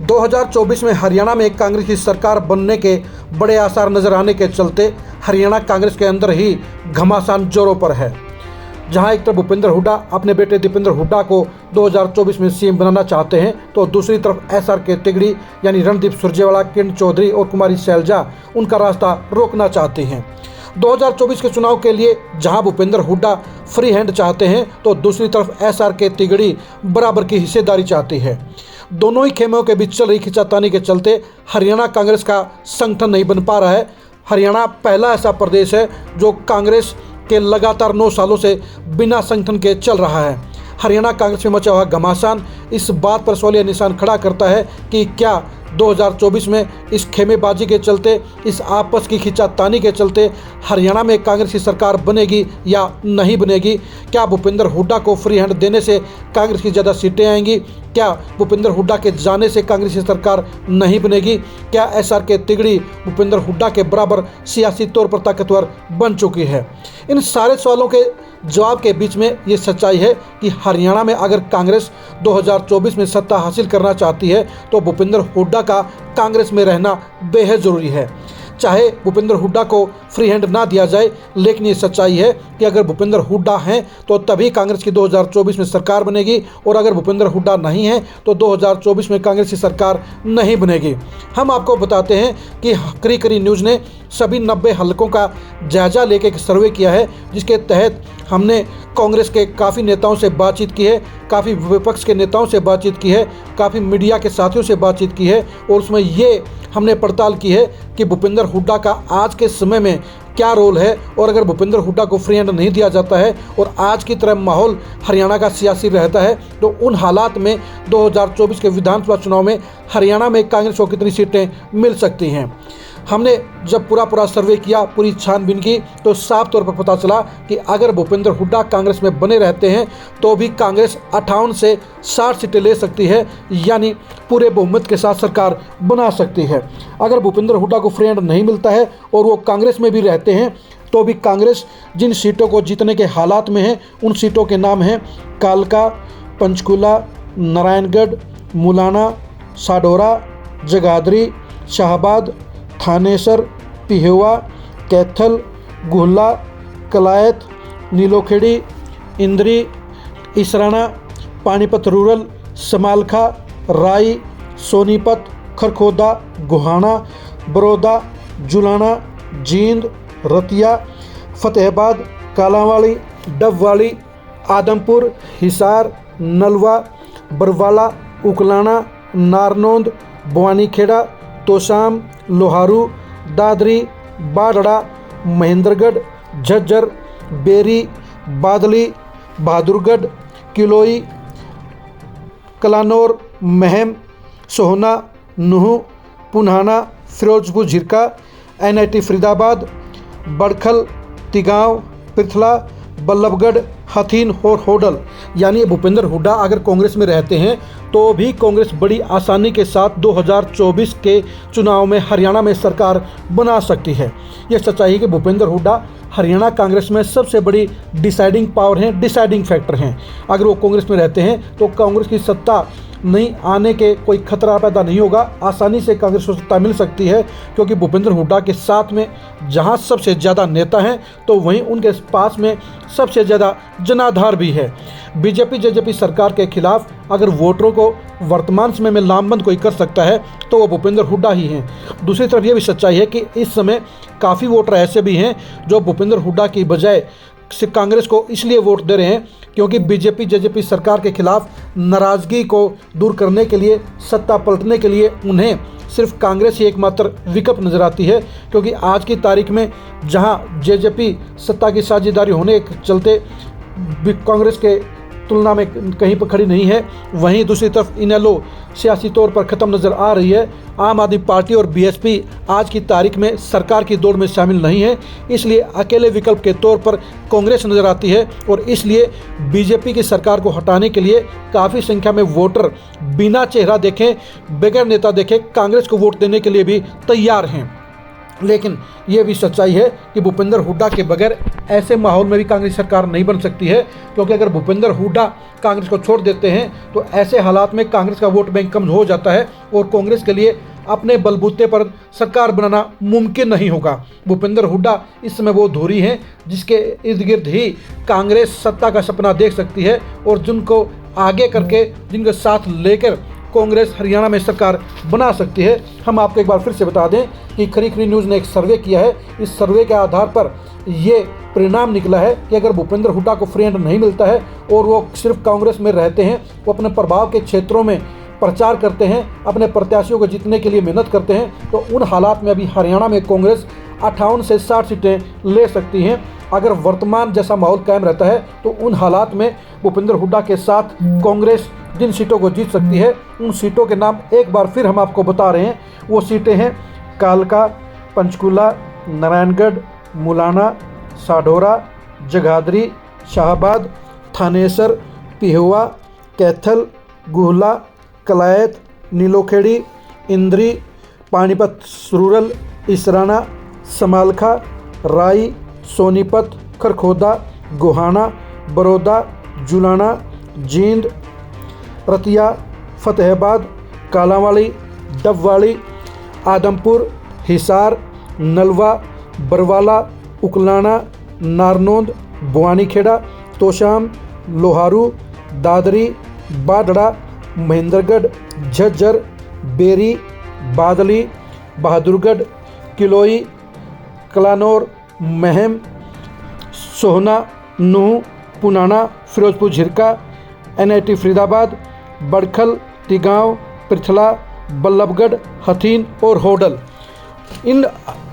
2024 में हरियाणा में कांग्रेस की सरकार बनने के बड़े आसार नजर आने के चलते हरियाणा कांग्रेस के अंदर ही घमासान जोरों पर है। जहां एक तरफ भूपेंद्र हुड्डा अपने बेटे दीपेंद्र हुड्डा को 2024 में सीएम बनाना चाहते हैं, तो दूसरी तरफ SRK तिगड़ी यानी रणदीप सुरजेवाला, किरण चौधरी और कुमारी शैलजा उनका रास्ता रोकना चाहती हैं। 2024 के चुनाव के लिए जहां भूपेंद्र हुड्डा फ्री हैंड चाहते हैं, तो दूसरी तरफ SRK तिगड़ी बराबर की हिस्सेदारी चाहती है। दोनों ही खेमों के बीच चल रही खिंचातानी के चलते हरियाणा कांग्रेस का संगठन नहीं बन पा रहा है। हरियाणा पहला ऐसा प्रदेश है जो कांग्रेस के लगातार 9 सालों से बिना संगठन के चल रहा है। हरियाणा कांग्रेस में मचा हुआ घमासान इस बात पर सवालिया निशान खड़ा करता है कि क्या 2024 में इस खेमेबाजी के चलते, इस आपस की खिंचातानी के चलते हरियाणा में कांग्रेस की सरकार बनेगी या नहीं बनेगी। क्या भूपेंद्र हुड्डा को फ्री हैंड देने से कांग्रेस की ज़्यादा सीटें आएंगी? क्या भूपेंद्र हुड्डा के जाने से कांग्रेस की सरकार नहीं बनेगी? क्या SRK तिगड़ी भूपेंद्र हुड्डा के बराबर सियासी तौर पर ताकतवर बन चुकी है? इन सारे सवालों के जवाब के बीच में ये सच्चाई है कि हरियाणा में अगर कांग्रेस 2024 में सत्ता हासिल करना चाहती है, तो भूपेंद्र हुड्डा का कांग्रेस में रहना बेहद ज़रूरी है। चाहे भूपेंद्र हुड्डा को फ्री हैंड ना दिया जाए, लेकिन ये सच्चाई है कि अगर भूपेंद्र हुड्डा हैं तो तभी कांग्रेस की 2024 में सरकार बनेगी, और अगर भूपेंद्र हुड्डा नहीं है तो 2024 में कांग्रेस की सरकार नहीं बनेगी। हम आपको बताते हैं कि करी न्यूज़ ने सभी 90 हलकों का जायजा लेकर एक सर्वे किया है, जिसके तहत हमने कांग्रेस के काफ़ी नेताओं से बातचीत की है, काफ़ी विपक्ष के नेताओं से बातचीत की है, काफ़ी मीडिया के साथियों से बातचीत की है, और उसमें ये हमने पड़ताल की है कि भूपेंद्र हुड्डा का आज के समय में क्या रोल है, और अगर भूपेंद्र हुड्डा को फ्री हैंड नहीं दिया जाता है और आज की तरह माहौल हरियाणा का सियासी रहता है, तो उन हालात में 2024 के विधानसभा चुनाव में हरियाणा में कांग्रेस को कितनी सीटें मिल सकती हैं। हमने जब पूरा सर्वे किया, पूरी छानबीन की, तो साफ तौर पर पता चला कि अगर भूपेंद्र हुड्डा कांग्रेस में बने रहते हैं तो भी कांग्रेस 58 से 60 सीटें ले सकती है, यानी पूरे बहुमत के साथ सरकार बना सकती है। अगर भूपेंद्र हुड्डा को फ्री हैंड नहीं मिलता है और वो कांग्रेस में भी रहते हैं, तो भी कांग्रेस जिन सीटों को जीतने के हालात में है, उन सीटों के नाम हैं कालका, पंचकूला, नारायणगढ़, मुलाना, साडोरा, जगाधरी, शाहबाद, थानेसर, पिहेवा, कैथल, गुहला, कलायत, नीलोखेड़ी, इंद्री, इसराना, पानीपत रूरल, समालखा, राई, सोनीपत, खरखोदा, गोहाना, बड़ौदा, जुलाना, जींद, रतिया, फतेहाबाद, कालांवाली, डबवाली, आदमपुर, हिसार, नलवा, बरवाला, उकलाना, नारनौंद, बवानीखेड़ा, तोशाम, लोहारू, दादरी, बाढ़ड़ा, महेंद्रगढ़, झज्जर, बेरी, बादली, बहादुरगढ़, किलोई, कलानौर, महम, सोहना, नूह, पुन्हाना, फिरोजपुर झिरका, NIT फरीदाबाद, बड़खल, तिगांव, पृथला, बल्लभगढ़, हथीन और होडल। यानी भूपेंद्र हुड्डा अगर कांग्रेस में रहते हैं तो भी कांग्रेस बड़ी आसानी के साथ 2024 के चुनाव में हरियाणा में सरकार बना सकती है। यह सच्चाई है कि भूपेंद्र हुड्डा हरियाणा कांग्रेस में सबसे बड़ी डिसाइडिंग पावर हैं, डिसाइडिंग फैक्टर हैं। अगर वो कांग्रेस में रहते हैं तो कांग्रेस की सत्ता नहीं आने के कोई खतरा पैदा नहीं होगा, आसानी से कांग्रेस को सत्ता मिल सकती है, क्योंकि भूपेंद्र हुड्डा के साथ में जहां सबसे ज़्यादा नेता हैं, तो वहीं उनके पास में सबसे ज़्यादा जनाधार भी है। BJP सरकार के खिलाफ अगर वोटरों को वर्तमान समय में लामबंद कोई कर सकता है तो वो भूपेंद्र हुड्डा ही हैं। दूसरी तरफ ये भी सच्चाई है कि इस समय काफ़ी वोटर ऐसे भी हैं जो भूपेंद्र हुड्डा की बजाय से कांग्रेस को इसलिए वोट दे रहे हैं क्योंकि BJP सरकार के खिलाफ नाराज़गी को दूर करने के लिए, सत्ता पलटने के लिए उन्हें सिर्फ कांग्रेस ही एकमात्र विकल्प नज़र आती है। क्योंकि आज की तारीख में जहां JJP सत्ता की साझेदारी होने के चलते कांग्रेस के तुलना में कहीं पर खड़ी नहीं है, वहीं दूसरी तरफ इनेलो सियासी तौर पर ख़त्म नज़र आ रही है। आम आदमी पार्टी और BSP आज की तारीख में सरकार की दौड़ में शामिल नहीं है, इसलिए अकेले विकल्प के तौर पर कांग्रेस नज़र आती है, और इसलिए BJP की सरकार को हटाने के लिए काफ़ी संख्या में वोटर बिना चेहरा देखें, बगैर नेता देखे कांग्रेस को वोट देने के लिए भी तैयार हैं। लेकिन ये भी सच्चाई है कि भूपेंद्र हुड्डा के बगैर ऐसे माहौल में भी कांग्रेस सरकार नहीं बन सकती है, क्योंकि अगर भूपेंद्र हुड्डा कांग्रेस को छोड़ देते हैं तो ऐसे हालात में कांग्रेस का वोट बैंक कम हो जाता है और कांग्रेस के लिए अपने बलबूते पर सरकार बनाना मुमकिन नहीं होगा। भूपेंद्र हुड्डा इस समय वो धुरी हैं जिसके इर्द गिर्द ही कांग्रेस सत्ता का सपना देख सकती है और जिनको आगे करके जिनके साथ लेकर कांग्रेस हरियाणा में सरकार बना सकती है। हम आपको एक बार फिर से बता दें कि खरी न्यूज़ ने एक सर्वे किया है। इस सर्वे के आधार पर ये परिणाम निकला है कि अगर भूपेंद्र हुड्डा को फ्री हैंड नहीं मिलता है और वो सिर्फ कांग्रेस में रहते हैं, वो अपने प्रभाव के क्षेत्रों में प्रचार करते हैं, अपने प्रत्याशियों को जीतने के लिए मेहनत करते हैं, तो उन हालात में अभी हरियाणा में कांग्रेस 58 से 60 सीटें ले सकती हैं। अगर वर्तमान जैसा माहौल कायम रहता है तो उन हालात में भूपेंद्र हुड्डा के साथ कांग्रेस जिन सीटों को जीत सकती है, उन सीटों के नाम एक बार फिर हम आपको बता रहे हैं। वो सीटें हैं कालका, पंचकूला, नारायणगढ़, मुलाना, साढौरा, जगाधरी, शाहबाद, थानेसर, पिहोवा, कैथल, गुहला, कलायत, नीलोखेड़ी, इंद्री, पानीपत रूरल, इसराना, समालखा, राई, सोनीपत, खरखोदा, गोहाना, बड़ौदा, जुलाना, जींद, रतिया, फतेहाबाद, कालांवाली, डबवाली, आदमपुर, हिसार, नलवा, बरवाला, उकलाना, नारनौंद, बुआनीखेड़ा, तोशाम, लोहारू, दादरी, बाडड़ा, महेंद्रगढ़, झज्जर, बेरी, बादली, बहादुरगढ़, किलोई, कलानौर, महम, सोहना, नूह, पुनाना, फिरोजपुर झिरका, NIT फरीदाबाद, बड़खल, तिगांव, पृथला, बल्लभगढ़, हथीन और होडल। इन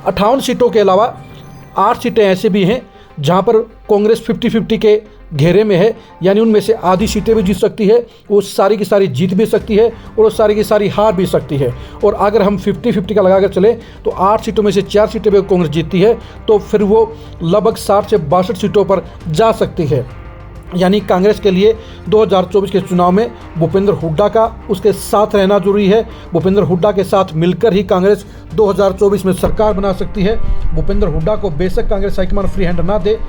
58 सीटों के अलावा 8 सीटें ऐसे भी हैं जहां पर कांग्रेस 50-50 के घेरे में है, यानी उनमें से आधी सीटें भी जीत सकती है, वो सारी की सारी जीत भी सकती है और वो सारी की सारी हार भी सकती है। और अगर हम 50-50 का लगाकर चले तो 8 सीटों में से 4 सीटें भी कांग्रेस जीतती है तो फिर वो लगभग 60 से 62 सीटों पर जा सकती है। यानी कांग्रेस के लिए 2024 के चुनाव में भूपेंद्र हुड्डा का उसके साथ रहना जरूरी है। भूपेंद्र हुड्डा के साथ मिलकर ही कांग्रेस 2024 में सरकार बना सकती है। भूपेंद्र हुड्डा को बेशक कांग्रेस हाईकमान फ्री हैंड ना दे,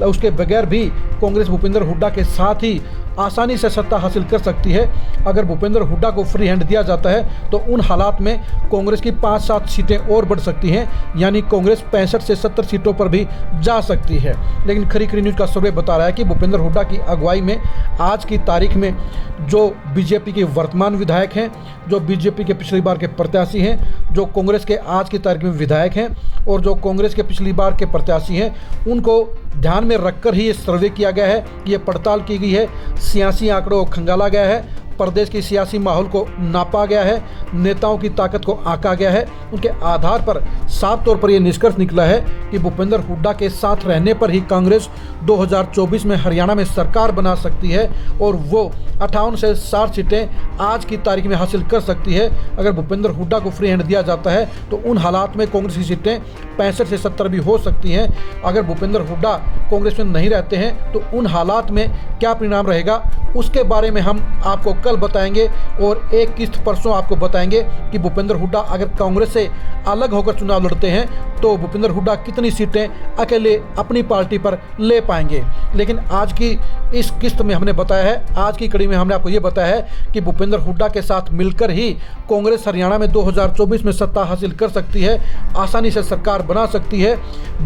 उसके बगैर भी कांग्रेस भूपेंद्र हुड्डा के साथ ही आसानी से सत्ता हासिल कर सकती है। अगर भूपेंद्र हुड्डा को फ्री हैंड दिया जाता है तो उन हालात में कांग्रेस की 5-7 सीटें और बढ़ सकती हैं, यानी कांग्रेस 65 से 70 सीटों पर भी जा सकती है। लेकिन खरी न्यूज़ का सर्वे बता रहा है कि भूपेंद्र हुड्डा की अगुवाई में आज की तारीख में जो बीजेपी के वर्तमान विधायक हैं, जो बीजेपी के पिछली बार के प्रत्याशी हैं, जो कांग्रेस के आज की तारीख में विधायक हैं और जो कांग्रेस के पिछली बार के प्रत्याशी हैं, उनको ध्यान में रखकर ही ये सर्वे किया गया है, ये पड़ताल की गई है, सियासी आंकड़ों को खंगाला गया है, प्रदेश की सियासी माहौल को नापा गया है, नेताओं की ताकत को आंका गया है। उनके आधार पर साफ तौर पर यह निष्कर्ष निकला है कि भूपेंद्र हुड्डा के साथ रहने पर ही कांग्रेस 2024 में हरियाणा में सरकार बना सकती है और वो 58 से 60 सीटें आज की तारीख में हासिल कर सकती है। अगर भूपेंद्र हुड्डा को फ्री हैंड दिया जाता है तो उन हालात में कांग्रेस की सीटें 65 से 70 भी हो सकती हैं। अगर भूपेंद्र हुड्डा कांग्रेस में नहीं रहते हैं तो उन हालात में क्या परिणाम रहेगा, उसके बारे में हम आपको कल बताएंगे और एक किस्त परसों आपको बताएंगे कि भूपेंद्र हुड्डा अगर कांग्रेस से अलग होकर चुनाव लड़ते हैं तो भूपेंद्र हुड्डा कितनी सीटें अकेले अपनी पार्टी पर ले पाएंगे। लेकिन आज की इस किस्त में हमने बताया है, आज की कड़ी में हमने आपको ये बताया है कि भूपेंद्र हुड्डा के साथ मिलकर ही कांग्रेस हरियाणा में 2024 में सत्ता हासिल कर सकती है, आसानी से सरकार बना सकती है,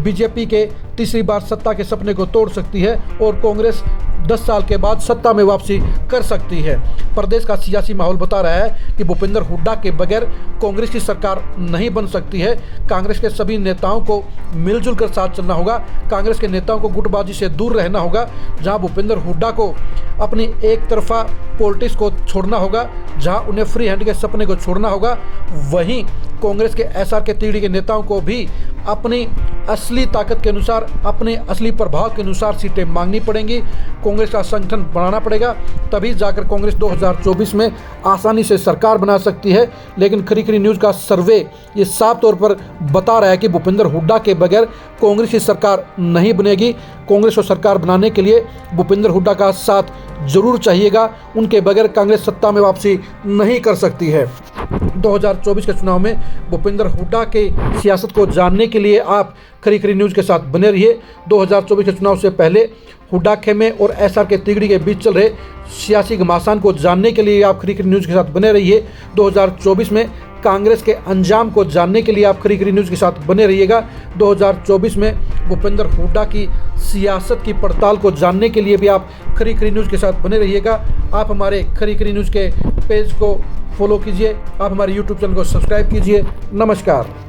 बीजेपी के तीसरी बार सत्ता के सपने को तोड़ सकती है और कांग्रेस 10 साल के बाद सत्ता में वापसी कर सकती है। प्रदेश का सियासी माहौल बता रहा है कि भूपेंद्र हुड्डा के बगैर कांग्रेस की सरकार नहीं बन सकती है। कांग्रेस के सभी नेताओं को मिलजुल कर साथ चलना होगा, कांग्रेस के नेताओं को गुटबाजी से दूर रहना होगा। जहां भूपेंद्र हुड्डा को अपनी एक तरफा पॉलिटिक्स को छोड़ना होगा, जहां उन्हें फ्री हैंड के सपने को छोड़ना होगा, वहीं कांग्रेस के SR के तीड़ी के नेताओं को भी अपनी असली ताकत के अनुसार, अपने असली प्रभाव के अनुसार सीटें मांगनी पड़ेंगी, कांग्रेस का संगठन बनाना पड़ेगा, तभी जाकर कांग्रेस 2024 में आसानी से सरकार बना सकती है। लेकिन खरी न्यूज़ का सर्वे ये साफ तौर पर बता रहा है कि भूपेंद्र हुड्डा के बगैर कांग्रेस की सरकार नहीं बनेगी। कांग्रेस को सरकार बनाने के लिए भूपेंद्र हुड्डा का साथ जरूर चाहिएगा, उनके बगैर कांग्रेस सत्ता में वापसी नहीं कर सकती है। 2024 के चुनाव में भूपेंद्र हुड्डा के सियासत को जानने के लिए आप खरी खरी न्यूज़ के साथ बने रहिए। 2024 के चुनाव से पहले हुड्डा खेमे और एसआर के तिगड़ी के बीच चल रहे सियासी घमासान को जानने के लिए आप खरी खरी न्यूज़ के साथ बने रहिए। 2024 में कांग्रेस के अंजाम को जानने के लिए आप खरी खरी न्यूज़ के साथ बने रहिएगा। 2024 में भूपेंद्र हुड्डा की सियासत की पड़ताल को जानने के लिए भी आप खरी खरी न्यूज़ के साथ बने रहिएगा। आप हमारे खरी खरी न्यूज़ के पेज को फॉलो कीजिए, आप हमारे यूट्यूब चैनल को सब्सक्राइब कीजिए। नमस्कार।